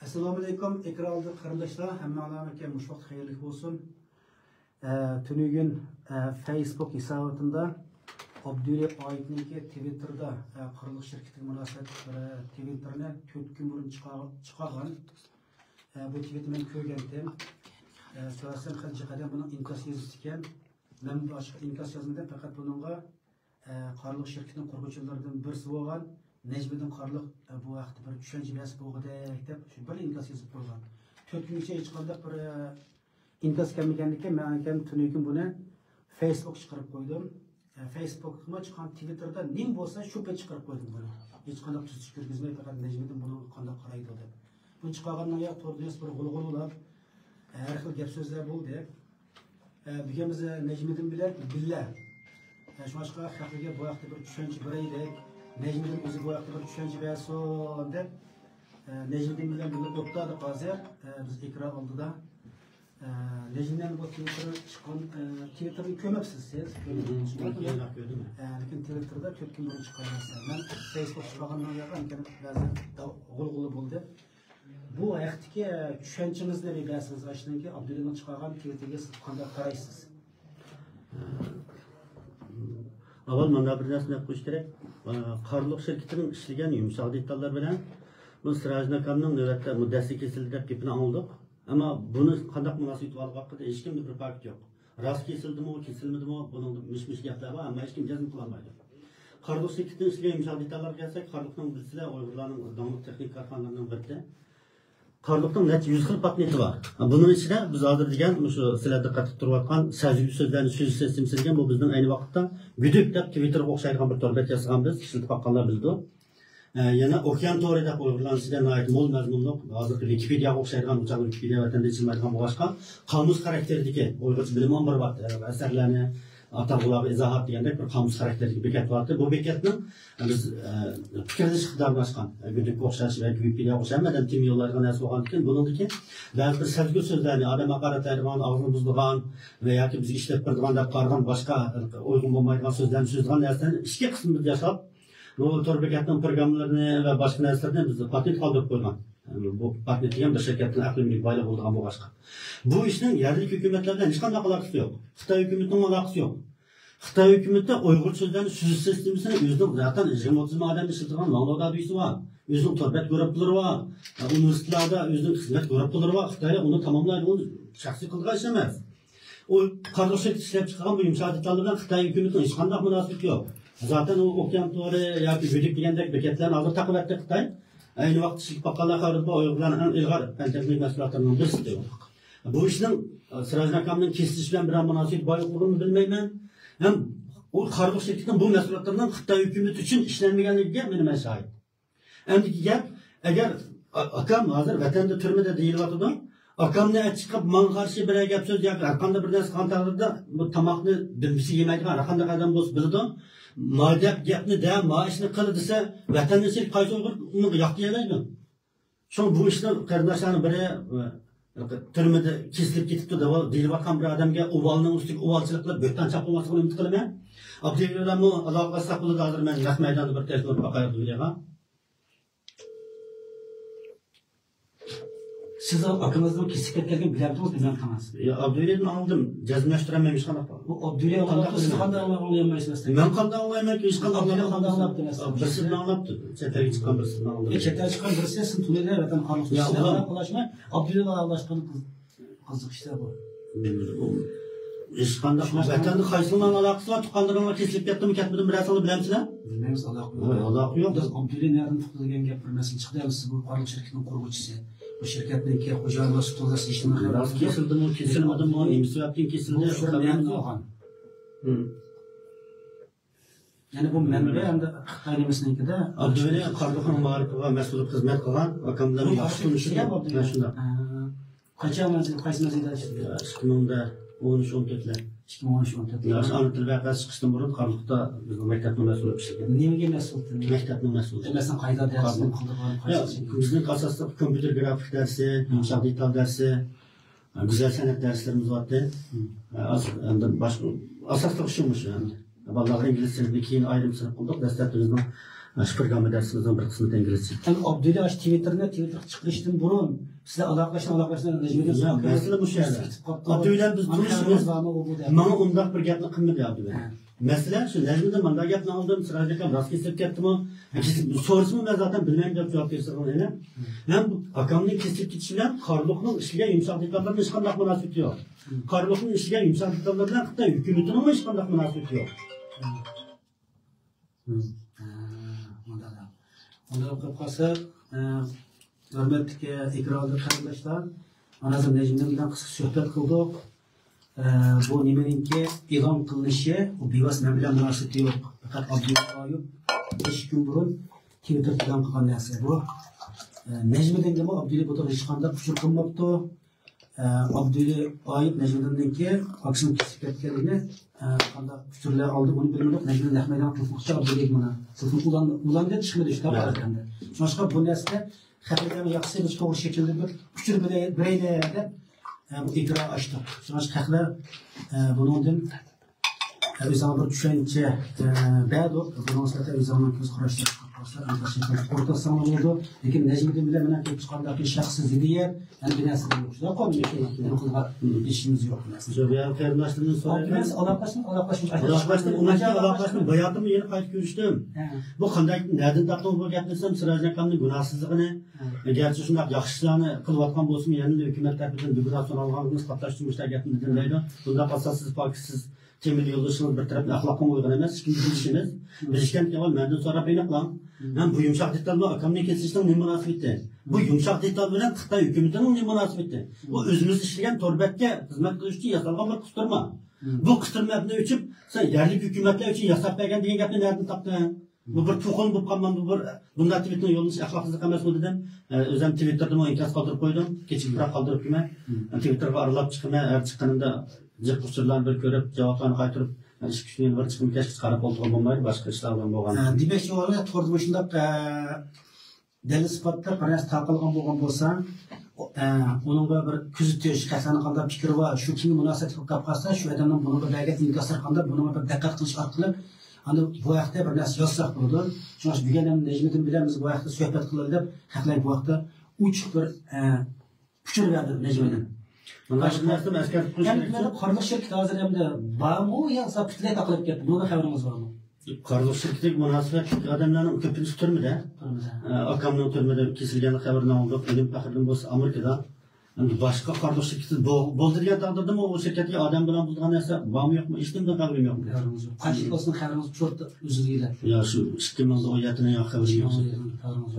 Assalamu alaikum, ekranlı kardeşler. Hammalarınızga muş vaqt xayrli olsun. Tünügün Facebook hesabında Abdüle Aytniki Twitter'da quruluq şirketi münasebet Twitter'ne 4 gün burun çıkargan. Bu tweet'i men ko'rgandim. So'rasam qancha qadam buni inkas yozgan. Men bu ochiq inkas yozmadim, faqat buningga quruluq şirketining quruvchilaridan birisi bo'lgan Necmiddin Qarliq bu vaqtda bir tushuncha bas bo'lgandek deb shu bir inkas yozib qo'ygan. 4 kungacha hech qanday bir inkas kelmaganlikka men ham tunuykin buni Facebook chiqarib qo'ydim. Facebook'ma chiqqan Twitter'da nim bo'lsa shu payt chiqarib qo'ydim buni. Hech qanday tuzish ko'rgazmay faqat Necmiddin buni qanday qaraydi deb. Bu chiqqandan yo'q to'g'ri bir g'ulg'ullar har xil gap so'zlar bo'ldi. Bugün biz Necmiddin bilan billa shu boshqa xalqiga bu vaqtda bir tushuncha beraylik. Necmiddin o'zi bu vaqtda bir tushuncha bersin deb Necmiddin bilan birga to'xtadik hozir biz ekran oldida. Necmiddin bu Twitter'ni ko'mabsiz siz. Lekin Twitter'da 4 kun bo'yicha chiqqansiz. Men Facebook chiqqandan keyin ba'zi g'ulg'uli bo'ldi. Bu vaqtdagi tushunchangizni berasiz. Ashunki Abdullaning chiqqan Twitter'ga siz qanday qaraysiz? Avval mana bir narsani qo'yish kerak. Quruluq şirketining ishlagan yumshoq detallar bilan bu Sirajin akamning navbatda muddasi kesildi deb gapini angladik. Ammo buni qanday munosabat olib haqida hech kimda bir fakt yo'q. Rost kesildimi, kesilmadimi, buning mish-mish gaplar bor, ammo hech kim jazm qila olmaydi. Quruluq şirketining ishlagan yumshoq detallarga kelsak, Quruluqning bilsizlar Uyg'urlarning davlat texnik korxonalarining birida Quruluqning necha 100 xil patenti bor. Buning ichida biz hozir degan shu sizlar diqqat qilib turayotgan sezgi so'zlarni so'z sistemasiga bu bizning ayni vaqtda Güdük deb Twitterga o'xshaydigan bir torbat yasagan biz, ishlatib baqqanlar bildi. Yana Okean To'g'ri deb o'ylanishdan ayt mo'l mazmunli hozirgi Wikipedia'ga o'xshaydigan uchoq Wikipedia vatanda ichilmaydigan boshqa qomus xarakterdagi Uyg'urcha bilim omboribdi. Asarlarni Ataqulab izohat degandek bir qomus xarakterdagi bekat bordi. Bu bekatning biz fikrlash iqtidorini ochgan. Güdükka o'xshash va Wikipedia'ga o'xshash madan tim yo'llarga nasib bo'lgan ekan. Buningdagi ba'zi bir sezgi so'zlarni odam haqoratlaydigan, og'zini buzdigan va yoki bizga ishlab turadigan deb qaragan boshqa uyg'un bo'lmaydigan so'zlarni so'zlagan narsani ikki qismda yasab bu to'rbekatning programmalarini va boshqa narsalarni biz patent qoldirib qo'ygan. Bu patent degan bir shirkatning aqlimilik boylik bo'lgan bu boshqa. Bu ishning yerlik hukumatlardan hech qanday aloqasi yo'q. Xitoy hukumatining aloqasi yo'q. Xitoy hukumati Uyg'ur so'zlarini so'z sistemasini o'zining zaten 20-30 odam ishlatgan Langdovda deysi bor. O'zining torbat guruhlari bor. Universitetlarda o'zining xizmat guruhlari bor. Xitoy uni tamomlaydi, uni shaxsiy qilgan ish emas. O qardoshlik ishlab chiqqan bu yumshoq detallardan Xitoy hukumatining hech qanday munosabati yo'q. Zaten o Okean To'g'ri yoki Güdük degandek bekatlarni hozir taqobatda Xitoy ayni vaqtda shik baqqanlar xabarda Uyg'urlarning eng ilg'or fan-texnik mas'uliyatlaridan birisi deydi. Bu ishning Sirajin akamning kesilish bilan bir munosabat borligini bilmayman. Hem o quruluq şirketining bu mas'uliyatlaridan Xitoy hukumati uchun ishlanmaganligiga men shahid. Endi gap agar akam hozir vatanda turmada deyilyotdi, akamni chiqib men qarshi bir gap so'z yoki har qanday bir narsa qanday bu tomoqni bilmisi yemaydigan har qanday odam bo'lsa biladi. Madem gapni da maishni qil desa vatandoshlik qaysi Uyg'ur uni yoqti yemaydi. Shu bu ishni qarindoshlarning biri turmada kesilib ketibdi deb deyilayotgan bir odamga uvalning ustiga uvalchilik qilib bo'tdan chaqirmasligini umid qilaman. Abdullamni aloqa saqladi hozir men naq maydonda bir telefon baqaydi degan. Siz akanızdan kesik etkerken bilardınız bilmem tanız. Abdülhamid'in aldım. Cazmlaştıramam iş kanal. Bu Abdülhamid siz qanday anlayamaysiz? Men qanday anlaymayman, ish qanday anlayapti mesela. Birisini anlapti. Chetlarga chiqqan birisini anladim. Chetlarga chiqqan birisi siz tunida vatan qonunchilik ishlarni qo'llashmay, Abdülhamid aralashgan qiziq ishlar bu. Ish qanday vatanda qaysining aloqasi bor, tuqqanlarga kesilib ketdimi, ketmadimi bilasizlar bilamsizlar? Bilmaymiz, aloqa yo'q. Aloqa yo'q. Biz Abdülhamid nereden tutilgan gap bilmasin chiqdaymiz siz bu quruluq shirkatining quruvchisi. Bu şirketniki xo'jayinlar tutulasi ishini qilyapti. Kesildimi, kesilmadimi, nima sababdan kesildi? Yani bu menba hamda Xitoynimisnikida Abdulhamid Qardoqning ma'rifiga mas'ul xizmat qilgan akamlarning yaxshi tunishiga mana shunda. Qancha qaysi manzilda ishladi? 2013-14lar. 2013-14. Yaxshi ana til vaqasi chiqishdan burun Qardoqda bizning maktabning mas'uli ishlagan. Nimaga mas'ul? Maktabning mas'uli. Masalan, qayda darsni qildirgan qaysi? Bizning asosda kompyuter grafik darsi, yumshoq detal darsi, güzel sanat derslerimiz vardı. Asosli ishimiz yani. Bolalar ingliz tilini keyin ayrim sınıf qildik. Dastlabki bizning Şu programı dersimizden bir kısmını İngilizce. Yani Abdülay Twitter çıkıştın burun. Sizle alaklaşın Ya mesela bu şeyler. Abdülay biz duruşumuz. Bana ondak bir gapni qilmadi Abdülay. Mesela şu Necmiddin manda gapni aldım, Sirajakam rast kesib ketdimi? So'rasimi men zaten bilmayman deb javob berdim. Men akamning kesib ketishi bilan Qarluqning ishiga yumshoq detallar hech qanday munosabati yo'q. Qarluqning ishiga yumshoq detallar bilan Xitoy hukumatining hech qanday munosabati yo'q. Onda o'qib qolsa, hurmatli ekranli qarindoshlar, Anazim Necmiddin bilan qisqa suhbat qildik. Bu nimaninki e'lon qilinishi, u bevosita men bilan munosabati yo'q. Faqat Abdulay 5 kun burun Twitter e'lon qilgan narsa bu. Necmiddinga Abdulay bu hech qanday uchur qilmabdi. Abdulay Necmiddinki aksini kesib ketganligini qanday uchurlar oldi buni bilmadik. Necmiddin Ahmedov tutmoqchi Abdulay mana ulandan chiqmadi shu taqdirda. Boshqa bu narsa xatarlarni yaxshi bir to'g'ri shaklda bir uchur biraylar deb bu ikra açtık. Sonuç kaklar bunun özama bir düşünce beydu. Bunun zaten özama göz karıştı. Orta sanma oldu. Lakin Necmiddin bile bana ki çıkardaki şahsı zidiye yani bir nesli yok. Şurada koymuyor ki. İşimiz yok. Şöyle kardeşlerin sonra. Alaklaştım. Bayatımı yeni kayıt görüştüm. Bu kandak nereden taktım bu yaptıysam Sirajnakamning günahsızlığını. Gerçi şundak yaxşılarını kılıvatkan bolsun yanında hükümet tarafından liberasyon alganınız katlaştırmışlar gapini dinleydi. Bunda pasatsız, paksız, temel yoldaşınız bir taraftan ahlakın uygun emas. Kim bilişiniz? Bilişken kemal menden sonra beynaklan. Ben bu yumuşak detalma akamni kesişten ne münasebeti? Bu yumuşak detal bilen Xitoy hükümetinin ne münasebeti? Bu özümüz işleyen torbetke hizmet kılış için yasalgan bir kısırma. Bu kısırma ne için sen yerli hükümetler için yasak bergen degan gapni nereden taptın? Bu bir tuğun bu kalman bu bir bunda Twitter'ın yolunu ahlaksızlık emas bu dedim. Özüm Twitter'da o inkaz kaldırıp koydum. Keçip bırak kaldırıp kime? Twitter'ga aralap çıkma her çıkanında cık kusurlarını bir görüp cevaplarını kaytırıp iş güçlüğünü bir çıkım keşke çıkarıp olduğum olmaydı. Başka işlerden boğan. Demek ki orada tordu başında deli sıfatlar parası takılgan boğan bolsa onun bir küzütüş, kasani qanday fikri var, şu kimi münasebet qilib qolsa, şu adamdan bunu bir belge inkaslar qanday bunu bir diqqat qilish orqali ana bu vaqtda bir narsa yozsak bo'ladi. Chunki bugun ham Necmiddin bilan biz bu vaqtda suhbat qildik deb haqlar bu vaqtda uch bir fikr berdi Necmiddin. Bunlar bir narsa askar tutuş. Yani qardosh shirkat hozir hamda bormi yo sabitlar taqilib ketdi. Bunda xabarimiz bormi? Qardosh shirkatlik munosabat odamlarning ko'pincha turmida. Akamning turmida kesilgani xabarini oldik. Elim faxrdan bo'lsa Amerikada başka qardosh shirkati bo'ldirgan taqdirda o shirkatga odam bilan bo'lgan narsa bormi yo'qmi? Hech kimdan xabarim yo'q. Qancha olsin xabarimiz cho'rtda o'zingizda. Ya şu 2017'nin ya xabarim yo'q.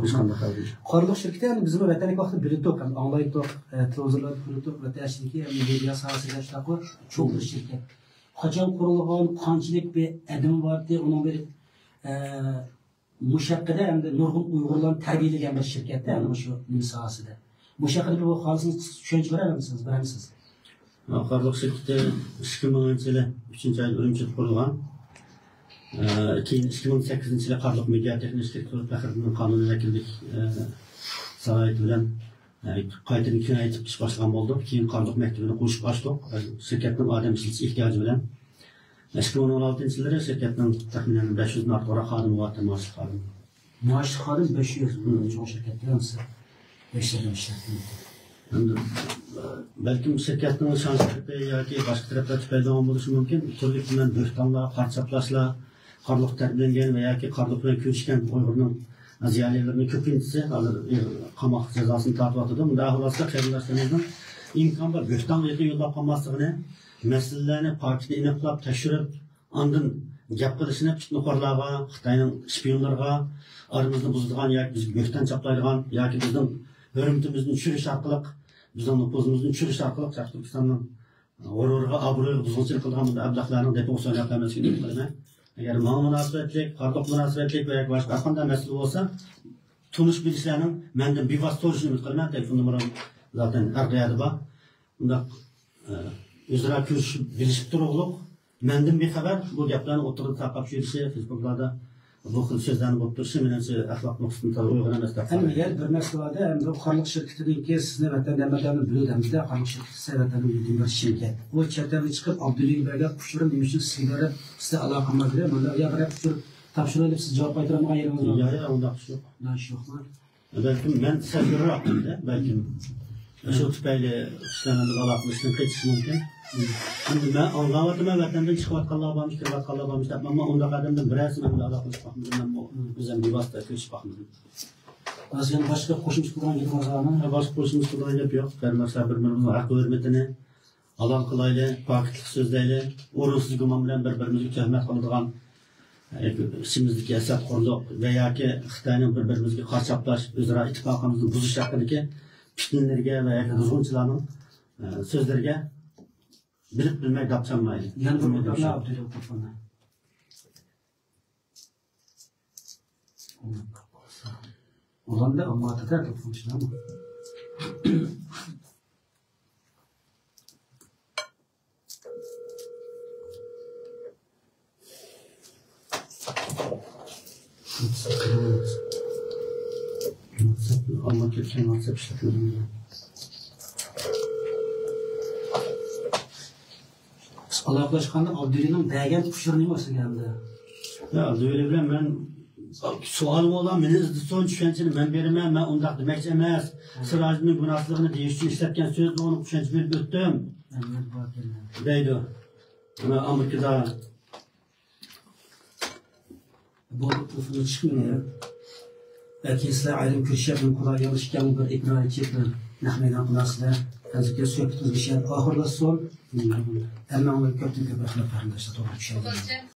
Hech qanday xabarim yo'q. Qardosh shirkati yani bizim vataniy vaqtda bildik, anlaydik, televizorlarda bildik, vatandaşniki media sohasida ishlab çok bir şirket. Qachon qurilgan, qanchalik bir adam vardı, onun bir mushaqqada hamda nurg'un Uyg'urlarni tarbiyalagan bir shirkatda, yani shu sohasida. Bu şekilde bu halsınız tushuncha verir misiniz, bilemisiz? Qarluq shirkati 2010-yil 3-oyda Urumchida qurilgan. Keyin 2008-yil Qarluq media texnik shirkati Faxriddin qonuniy vakillik salohiyati bilan qaytadan kengaytirib ish boshlagan bo'ldik. Keyin Qarluq maktabini qo'shib ochdik. Shirkatning odam ishlatish ehtiyoji bilan 2016-yilda shirkatning taxminan 500 dan ortiq xodimi bor, maoshli xodim. Maoshli xodim 500 cho'ng shirkatda hamsi. Belki şirketinin şanslıkta ya ki başka taraflar tüpeyden buluşu mümkün. Türlü tuman böhtanlar, qarchaplaşlar, qarluq terbilengen veya ki qarluqla köşken Uygur'un ziyalilerinin köpüntüsü alır qamaq cezasını tartıvatıdır. Bunda ahlasla qeyrinlaşlarımızın imkan var. Böhtan yakın yolda qalmasını, meselelerini partide iniqlap, teşhirip, andın gap qilishini nuqorlarga, Xitoyning şpiyonlarga, aramızda buzulgan yoki biz böhtan chaplaydigan yoki bizning hürmetimizni tushirish orqali bizning nupuzimizni tushirish orqali Turkistonning g'ururiga, obro'yiga buzg'unchilik qilgan bunday ablahlarning deb o'ylayap qolmasligini bilaman. Agar munosabatlik, qardoq munosabatlik va boshqa qanday masala bo'lsa, tunish bilishlarning mendan bevosita bo'lishini umid qilaman. Telefon numerim zaten arqiyada bor. Unda o'zaro ko'rishib bilishib turug'liq. Mendan bexabar bu gaplarni o'tirib tarqab yurishi, Facebooklarda bu xil so'zlarni bo'lib turishi menimcha axloq nuqtasidan uyg'un emas deb qarayman. Yana bir masala bor. Endi Qarluq shirkatidan sizni vatandaşlarni bilodimizda, Qarluq shirkati sayratani bir shirkat. Bu chetdan chiqib Abdulay bergan qushurni nima uchun sizlarga aloqam bor deb, mana ya bir qushur Topshirib siz javob qaytaradigan yeringiz bormi? Ya unda bir şey yok. Bundan ish yo'qmi? Belki ben sevgilirim de belki. Şu tüpeyle işlememiz alakmıştım kaçış mümkün. Şimdi ben anlamadım vatandan çıkıvatkallığa bağmış, kırıvatkallığa bağmış. Ama onda kadından bir resimimle alakmış bakmışım. Ben bu güzel bir vasıta köşk bakmışım. Nasıl yani başka qo'shimcha qilgan gap bormi? Başka koşumuz kurdan yapıyor. Vermezler birbirimize hak hürmetini alan kılaylı, paketlik sözleyle, uğursuz güman bilen birbirimizi töhmet kılıdığan içimizdeki esas kurduk veya ki Xitayning birbirimizga qarşılaş, özara ittifaqimizni buzish haqidagi fitnalarga va yoki buzg'unchilarning so'zlariga bilib bilmay gapchanmaydi. Yana bir gapni Abdulla Qur'onni. Ularda amma tatar to'planishlarmi? Allah ketken WhatsApp işletiyorum. Aloqalashganda Abdullaning dagan pushirini o'sigandi. Ya öyle bilen ben sualım olan meni son düşençini ben berimen ben undaq demek emas. Sirajning gunohligini deyish uchun ishlatgan so'zni onu düşenç berib o'tdim. Deydi. Ama Amerikada bu telefonu chiqmaydi. Belki sizlar ayrim ko'rishyapman, Xudo yolishgan bir ekran chekni nahmaydan qilasizlar. Hozirgi suhbatimizga oxirlashsin. Hamma ko'pdan ko'p rahmat qarindoshlar, to'g'ri tushundim.